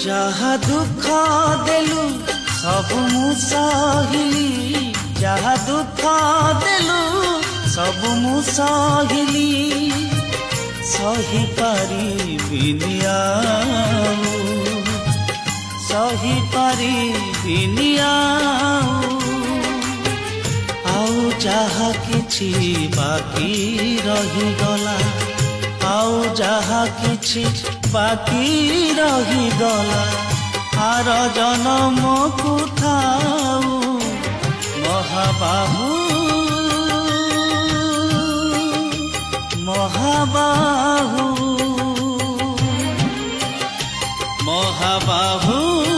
যাহা দুঃখ দেলু সবু মু সহিলি, যাহা দুঃখ দেলু সবু মু সহিলি, সহি পারিবিনি ଆଉ, সহি পারিবিনি ଆଉ ଯାହା କିଛି ବାକି ରହିଗଲା, ଆଉ ଯାହା କିଛି ବାକି ରହିଗଲା, ଆର ଜନମକୁ ଥାଉ ମହାବାହୁ, ମହାବାହୁ, ମହାବାହୁ।